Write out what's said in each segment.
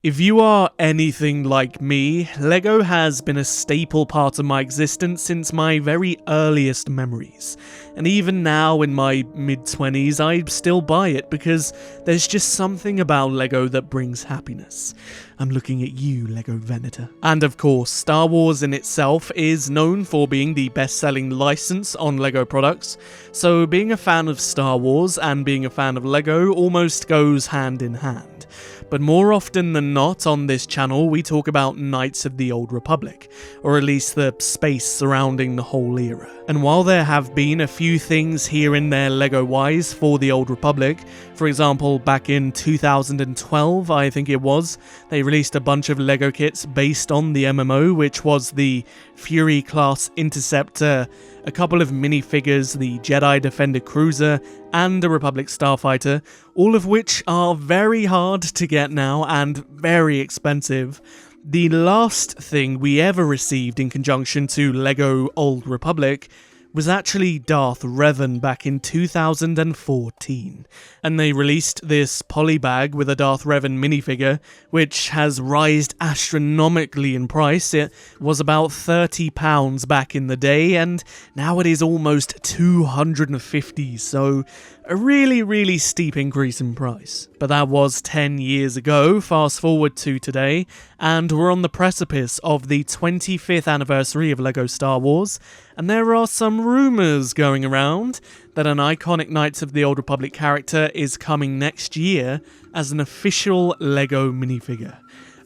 If you are anything like me, LEGO has been a staple part of my existence since my very earliest memories. And even now in my mid-20s, I still buy it because there's just something about LEGO that brings happiness. I'm looking at you, LEGO Venator. And of course, Star Wars in itself is known for being the best-selling license on LEGO products, so being a fan of Star Wars and being a fan of LEGO almost goes hand in hand. But more often than not on this channel we talk about Knights of the Old Republic, or at least the space surrounding the whole era. And while there have been a few things here and there LEGO-wise for the Old Republic, for example back in 2012 I think it was, they released a bunch of LEGO kits based on the MMO, which was the Fury class Interceptor, a couple of minifigures, the Jedi Defender Cruiser, and a Republic Starfighter, all of which are very hard to get now and very expensive. The last thing we ever received in conjunction to LEGO Old Republic was actually Darth Revan back in 2014, and they released this polybag with a Darth Revan minifigure, which has rised astronomically in price. It was about £30 back in the day, and now it is almost $250, so a really steep increase in price. But that was 10 years ago, fast forward to today, and we're on the precipice of the 25th anniversary of LEGO Star Wars, and there are some rumours going around that an iconic Knights of the Old Republic character is coming next year as an official LEGO minifigure.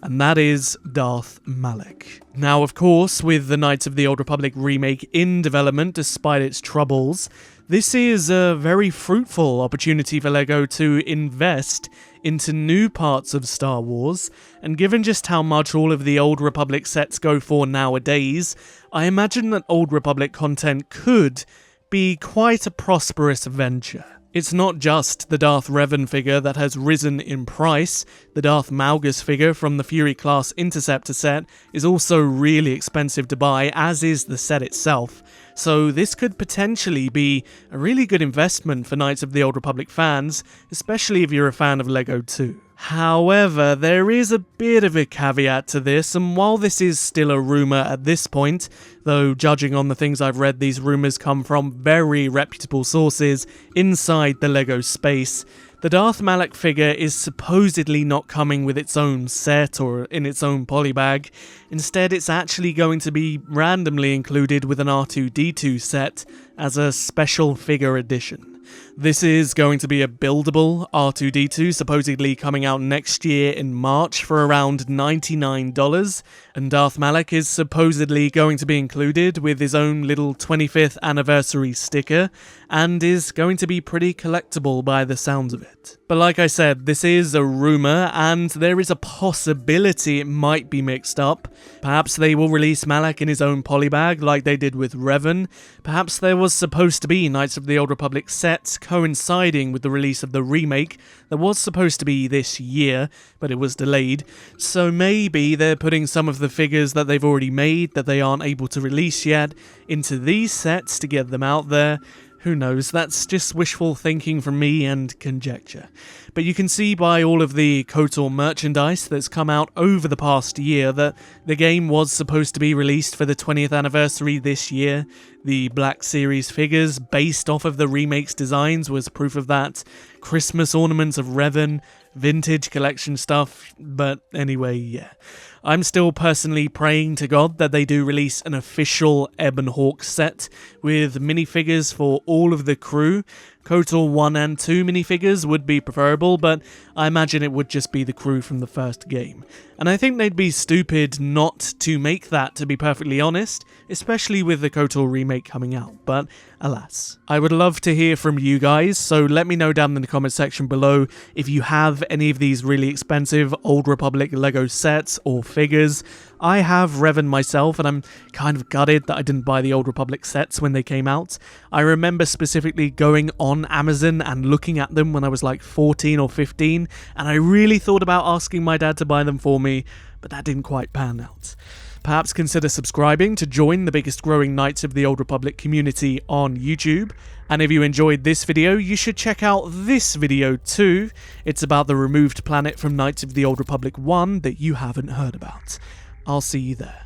And that is Darth Malak. Now, of course, with the Knights of the Old Republic remake in development despite its troubles, this is a very fruitful opportunity for LEGO to invest into new parts of Star Wars, and given just how much all of the Old Republic sets go for nowadays, I imagine that Old Republic content could be quite a prosperous venture. It's not just the Darth Revan figure that has risen in price. The Darth Malgus figure from the Fury class Interceptor set is also really expensive to buy, as is the set itself. So this could potentially be a really good investment for Knights of the Old Republic fans, especially if you're a fan of LEGO too. However, there is a bit of a caveat to this, and while this is still a rumour at this point, though judging on the things I've read, these rumours come from very reputable sources inside the LEGO space, the Darth Malak figure is supposedly not coming with its own set or in its own polybag. Instead, it's actually going to be randomly included with an R2-D2 set as a special figure edition. This is going to be a buildable R2-D2, supposedly coming out next year in March for around $99, and Darth Malak is supposedly going to be included with his own little 25th anniversary sticker, and is going to be pretty collectible by the sounds of it. But like I said, this is a rumour, and there is a possibility it might be mixed up. Perhaps they will release Malak in his own polybag like they did with Revan. Perhaps there was supposed to be Knights of the Old Republic sets coinciding with the release of the remake that was supposed to be this year, but it was delayed. So maybe they're putting some of the figures that they've already made that they aren't able to release yet into these sets to get them out there. Who knows, that's just wishful thinking from me and conjecture. But you can see by all of the KOTOR merchandise that's come out over the past year that the game was supposed to be released for the 20th anniversary this year. The Black Series figures based off of the remake's designs was proof of that. Christmas ornaments of Revan, vintage collection stuff, but anyway, yeah. I'm still personally praying to God that they do release an official Ebon Hawk set with minifigures for all of the crew. KOTOR 1 and 2 minifigures would be preferable, but I imagine it would just be the crew from the first game. And I think they'd be stupid not to make that, to be perfectly honest, especially with the KOTOR remake coming out, but alas. I would love to hear from you guys, so let me know down in the comment section below if you have any of these really expensive Old Republic LEGO sets or figures. I have Revan myself, and I'm kind of gutted that I didn't buy the Old Republic sets when they came out. I remember specifically going on Amazon and looking at them when I was like 14 or 15, and I really thought about asking my dad to buy them for me, but that didn't quite pan out. Perhaps consider subscribing to join the biggest growing Knights of the Old Republic community on YouTube. And if you enjoyed this video, you should check out this video too. It's about the removed planet from Knights of the Old Republic 1 that you haven't heard about. I'll see you there.